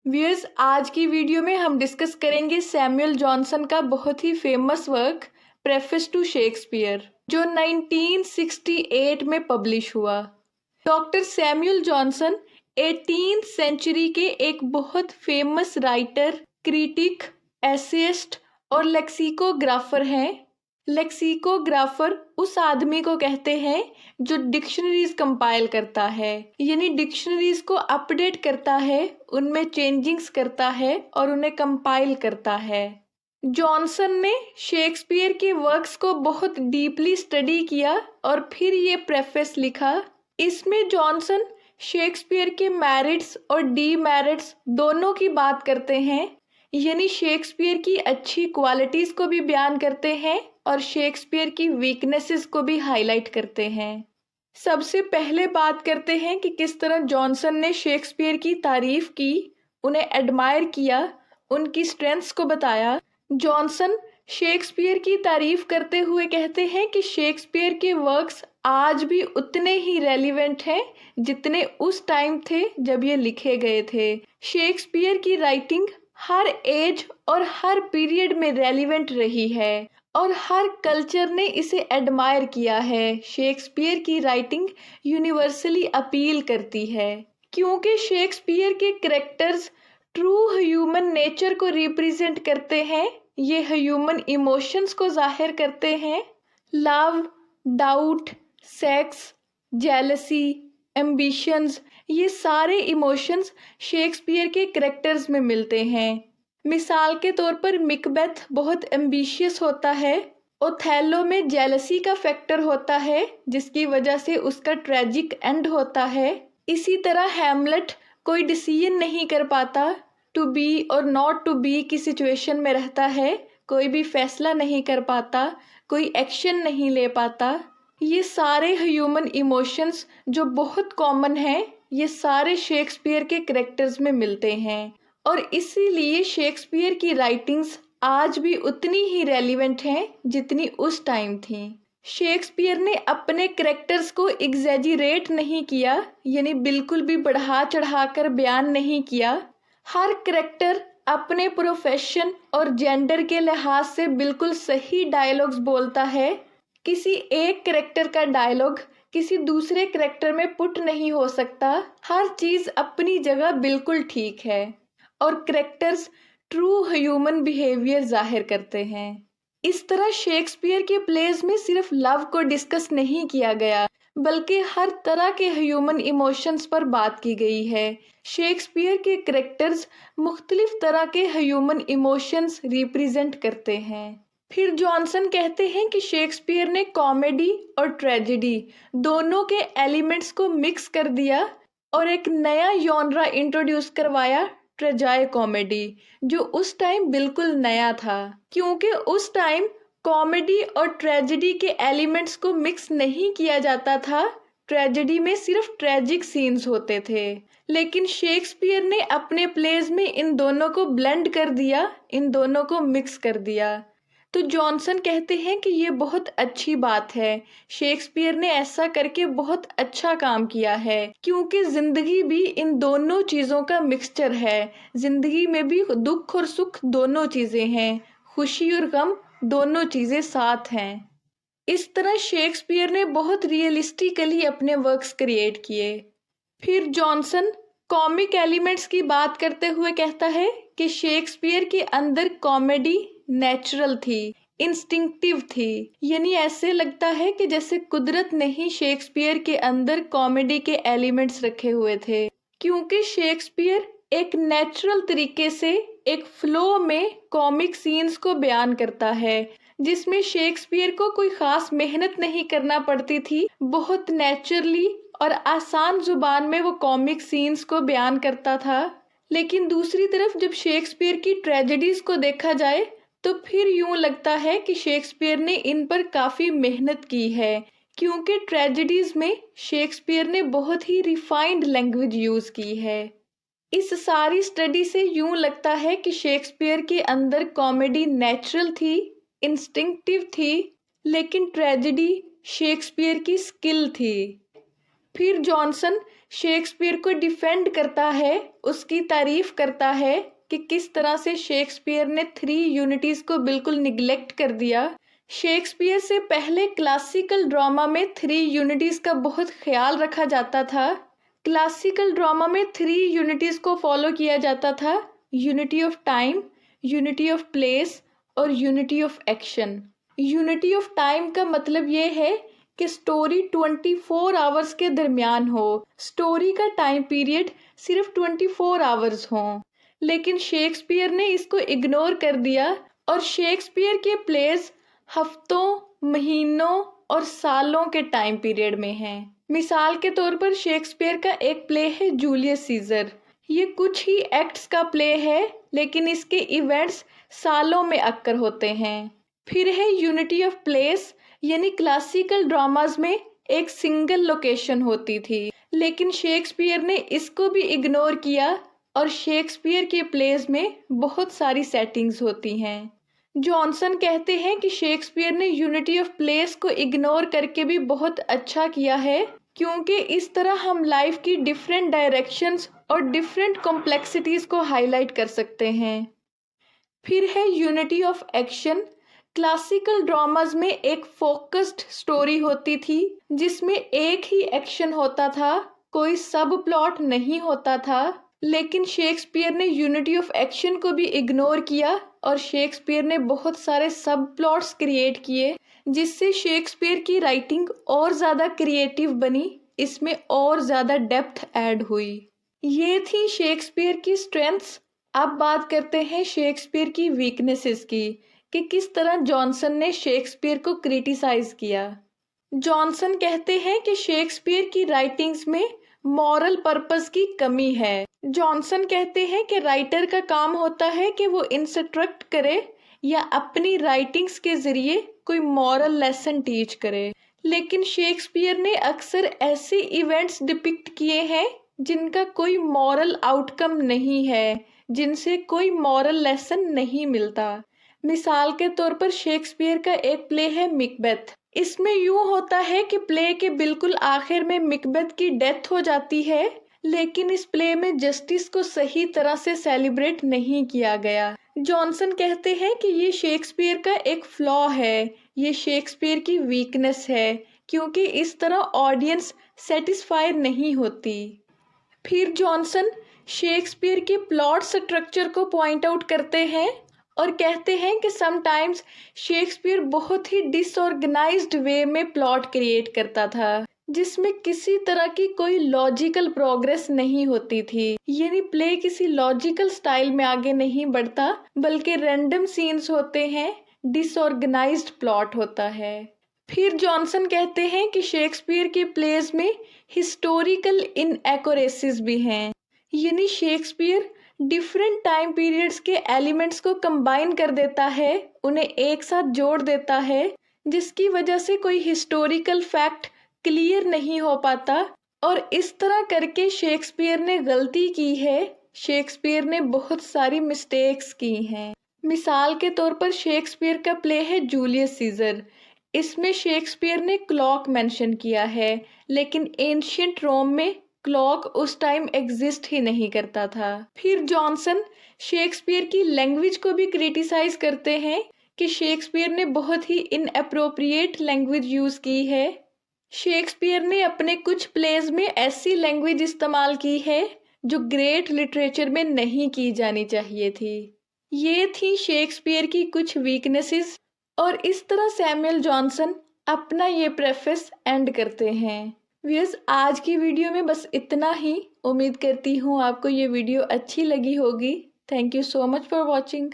Viewers, आज की video में हम डिस्कस करेंगे सैमुअल जॉनसन का बहुत ही famous work preface to Shakespeare, जो 1968 में पब्लिश हुआ। Doctor Samuel Johnson 18th century के एक बहुत फेमस राइटर, क्रिटिक, एसेइस्ट और लेक्सिकोग्राफर हैं। लेक्सिकोग्राफर उस आदमी को कहते हैं जो डिक्शनरीज कंपाइल करता है, यानी डिक्शनरीज को अपडेट करता है, उनमें चेंजिंग्स करता है और उन्हें कंपाइल करता है। जॉनसन ने शेक्सपियर के वर्क्स को बहुत डीपली स्टडी किया और फिर ये प्रेफेस लिखा। इसमें जॉनसन शेक्सपियर के मेरिट्स और डीमेरिट्स दोनों की बात करते हैं, यानी शेक्सपियर की अच्छी क्वालिटीज को भी बयान करते हैं और शेक्सपियर की वीकनेसेस को भी हाईलाइट करते हैं। सबसे पहले बात करते हैं कि किस तरह जॉनसन ने शेक्सपियर की तारीफ की, उन्हें एडमायर किया, उनकी स्ट्रेंथ्स को बताया। जॉनसन शेक्सपियर की तारीफ करते हुए कहते हैं कि शेक्सपियर के वर्क्स आज भी उतने ही रेलिवेंट हैं जितने उस टाइम थे जब ये लिखे गए थे। शेक्सपियर की राइटिंग हर एज और हर पीरियड में रेलिवेंट रही है और हर कल्चर ने इसे एडमायर किया है। शेक्सपियर की राइटिंग यूनिवर्सली अपील करती है क्योंकि शेक्सपियर के कैरेक्टर्स ट्रू ह्यूमन नेचर को रिप्रेजेंट करते हैं। ये ह्यूमन इमोशंस को जाहिर करते हैं। Love, doubt, sex, jealousy, ambitions, ये सारे इमोशंस शेक्सपियर के कैरेक्टर्स में मिलते हैं। मिसाल के तौर पर मिकबेथ बहुत एम्बिशियस होता है, ओथेलो में जेलसी का फैक्टर होता है जिसकी वजह से उसका ट्रेजिक एंड होता है। इसी तरह हैमलेट कोई डिसीजन नहीं कर पाता, टू बी और नॉट टू बी की सिचुएशन में रहता है, कोई भी फैसला नहीं कर पाता, कोई एक्शन नहीं ले पाता। ये सारे ह्यूमन इमोशंस जो बहुत कॉमन हैं, ये सारे शेक्सपियर के कैरेक्टर्स में मिलते हैं और इसीलिए शेक्सपियर की राइटिंग्स आज भी उतनी ही रेलिवेंट हैं जितनी उस टाइम थी। शेक्सपियर ने अपने कैरेक्टर्स को एग्जैजरेट नहीं किया, यानी बिल्कुल भी बढ़ा चढ़ाकर बयान नहीं किया। हर कैरेक्टर अपने प्रोफेशन और जेंडर के लिहाज से बिल्कुल सही डायलॉग्स बोलता है। किसी एक कैरेक्टर का डायलॉग किसी दूसरे कैरेक्टर में पुट नहीं हो सकता। हर चीज अपनी जगह बिल्कुल ठीक है और कैरेक्टर्स ट्रू ह्यूमन बिहेवियर जाहिर करते हैं। इस तरह शेक्सपियर के प्लेज में सिर्फ लव को डिस्कस नहीं किया गया, बल्कि हर तरह के ह्यूमन इमोशंस पर बात की गई है। शेक्सपियर के कैरेक्टर्स मुख्तलिफ तरह के ह्यूमन इमोशंस रिप्रेजेंट करते हैं। फिर जॉनसन कहते हैं कि शेक्सपियर ने कॉमेडी और ट्रेजेडी दोनों के एलिमेंट्स को मिक्स कर दिया और एक नया जॉनरा इंट्रोड्यूस करवाया, ट्रेजाई कॉमेडी, जो उस टाइम बिल्कुल नया था क्योंकि उस टाइम कॉमेडी और ट्रेजेडी के एलिमेंट्स को मिक्स नहीं किया जाता था। ट्रेजेडी में सिर्फ ट्रेजिक सीन्स होते थे, लेकिन शेक्सपियर ने अपने प्लेज में इन दोनों को ब्लेंड कर दिया, इन दोनों को मिक्स कर दिया। तो जॉनसन कहते हैं कि ये बहुत अच्छी बात है, शेक्सपियर ने ऐसा करके बहुत अच्छा काम किया है क्योंकि जिंदगी भी इन दोनों चीज़ों का मिक्सचर है। जिंदगी में भी दुख और सुख दोनों चीज़ें हैं, खुशी और गम दोनों चीज़ें साथ हैं। इस तरह शेक्सपियर ने बहुत रियलिस्टिकली अपने वर्क्स क्रिएट किए। फिर जॉनसन कॉमिक एलिमेंट्स की बात करते हुए कहता है कि शेक्सपियर के अंदर कॉमेडी नेचुरल थी, इंस्टिंक्टिव थी, यानी ऐसे लगता है कि जैसे कुदरत ने ही शेक्सपियर के अंदर कॉमेडी के एलिमेंट्स रखे हुए थे, क्योंकि शेक्सपियर एक नेचुरल तरीके से एक फ्लो में कॉमिक सीन्स को बयान करता है, जिसमें शेक्सपियर को कोई खास मेहनत नहीं करना पड़ती थी। बहुत नेचुरली और आसान जुबान में वो कॉमिक सीन्स को बयान करता था। लेकिन दूसरी तरफ जब शेक्सपियर की ट्रेजेडीज को देखा जाए तो फिर यूं लगता है कि शेक्सपियर ने इन पर काफ़ी मेहनत की है, क्योंकि ट्रेजेडीज में शेक्सपियर ने बहुत ही रिफाइंड लैंग्वेज यूज़ की है। इस सारी स्टडी से यूं लगता है कि शेक्सपियर के अंदर कॉमेडी नेचुरल थी, इंस्टिंक्टिव थी, लेकिन ट्रेजेडी शेक्सपियर की स्किल थी। फिर जॉनसन शेक्सपियर को डिफेंड करता है, उसकी तारीफ करता है कि किस तरह से शेक्सपियर ने 3 यूनिटीज को बिल्कुल निगलेक्ट कर दिया। शेक्सपियर से पहले क्लासिकल ड्रामा में 3 यूनिटीज का बहुत ख्याल रखा जाता था। क्लासिकल ड्रामा में 3 यूनिटीज को फॉलो किया जाता था, unity of time, unity of place और unity of action. Unity of time का मतलब ये है कि स्टोरी 24 आवर्स के दरमियान हो, स्टोरी का टाइम पीरियड सिर्फ 24 आवर्स हो। लेकिन शेक्सपियर ने इसको इग्नोर कर दिया और शेक्सपियर के प्लेस हफ्तों, महीनों और सालों के टाइम पीरियड में हैं। मिसाल के तौर पर शेक्सपियर का एक प्ले है जूलियस सीजर। ये कुछ ही एक्ट्स का प्ले है, लेकिन इसके इवेंट्स सालों में अक्कर होते हैं। फिर है यूनिटी ऑफ प्लेस, यानी क्लासिकल ड्रामाज में एक सिंगल लोकेशन होती थी, लेकिन शेक्सपियर ने इसको भी इग्नोर किया और शेक्सपियर के प्लेस में बहुत सारी सेटिंग्स होती हैं। जॉनसन कहते हैं कि शेक्सपियर ने यूनिटी ऑफ प्लेस को इग्नोर करके भी बहुत अच्छा किया है, क्योंकि इस तरह हम लाइफ की डिफरेंट डायरेक्शंस और डिफरेंट कॉम्प्लेक्सिटीज को हाईलाइट कर सकते हैं। फिर है unity of action. Classical dramas में एक फोकस्ड स्टोरी होती थी जिसमें एक ही एक्शन होता था, कोई सब प्लॉट नहीं होता था। लेकिन शेक्सपियर ने यूनिटी ऑफ एक्शन को भी इग्नोर किया और शेक्सपियर ने बहुत सारे सब प्लॉट्स क्रिएट किए, जिससे शेक्सपियर की राइटिंग और ज़्यादा क्रिएटिव बनी, इसमें और ज़्यादा डेप्थ ऐड हुई। ये थी शेक्सपियर की स्ट्रेंथ्स। अब बात करते हैं शेक्सपियर की वीकनेसेस की, कि किस तरह जॉनसन ने शेक्सपियर को क्रिटिसाइज किया। जॉनसन कहते हैं कि शेक्सपियर की राइटिंग्स में मॉरल पर्पस की कमी है। जॉनसन कहते हैं कि राइटर का काम होता है कि वो इंस्ट्रक्ट करे या अपनी राइटिंग्स के जरिए कोई मॉरल लेसन टीच करे, लेकिन शेक्सपियर ने अक्सर ऐसे इवेंट्स डिपिक्ट किए हैं जिनका कोई मॉरल आउटकम नहीं है, जिनसे कोई मॉरल लेसन नहीं मिलता। मिसाल के तौर पर शेक्सपियर का एक प्ले है मिकबेथ। इसमें यूं होता है कि प्ले के बिल्कुल आखिर में मिकबेथ की डेथ हो जाती है, लेकिन इस प्ले में जस्टिस को सही तरह से सेलिब्रेट नहीं किया गया। जॉनसन कहते हैं कि ये शेक्सपियर का एक फ्लॉ है, ये शेक्सपियर की वीकनेस है, क्योंकि इस तरह ऑडियंस सेटिस्फाई नहीं होती। फिर जॉनसन शेक्सपियर के प्लॉट स्ट्रक्चर को पॉइंट आउट करते हैं और कहते हैं कि समटाइम्स शेक्सपियर बहुत ही डिसऑर्गेनाइज्ड वे में प्लॉट क्रिएट करता था, जिसमें किसी तरह की कोई लॉजिकल प्रोग्रेस नहीं होती थी। यानी प्ले किसी लॉजिकल स्टाइल में आगे नहीं बढ़ता, बल्कि रैंडम सीन्स होते हैं, डिसऑर्गेनाइज्ड प्लॉट होता है। फिर जॉनसन कहते हैं कि शेक्सपियर के प्लेज में हिस्टोरिकल इनएक्यूरेसीज भी हैं, यानी शेक्सपियर डिफरेंट टाइम पीरियड्स के एलिमेंट्स को कंबाइन कर देता है, उन्हें एक साथ जोड़ देता है, जिसकी वजह से कोई हिस्टोरिकल फैक्ट क्लियर नहीं हो पाता, और इस तरह करके शेक्सपियर ने गलती की है, शेक्सपियर ने बहुत सारी मिस्टेक्स की हैं। मिसाल के तौर पर शेक्सपियर का प्ले है जूलियस सीजर। इसमें शेक्सपियर ने क्लॉक मेंशन किया है, लेकिन एंशियंट रोम में क्लॉक उस टाइम एग्जिस्ट ही नहीं करता था। फिर जॉनसन शेक्सपियर की लैंग्वेज को भी क्रिटिसाइज करते हैं कि शेक्सपियर ने बहुत ही इनअप्रोप्रिएट लैंग्वेज यूज की है। शेक्सपियर ने अपने कुछ प्लेज में ऐसी लैंग्वेज इस्तेमाल की है जो ग्रेट लिटरेचर में नहीं की जानी चाहिए थी। ये थी शेक्सपियर की कुछ वीकनेसेस, और इस तरह सैमुअल जॉनसन अपना ये प्रेफेस एंड करते हैं। व्यूअर्स, आज की वीडियो में बस इतना ही। उम्मीद करती हूँ आपको ये वीडियो अच्छी लगी होगी। Thank you so much for watching.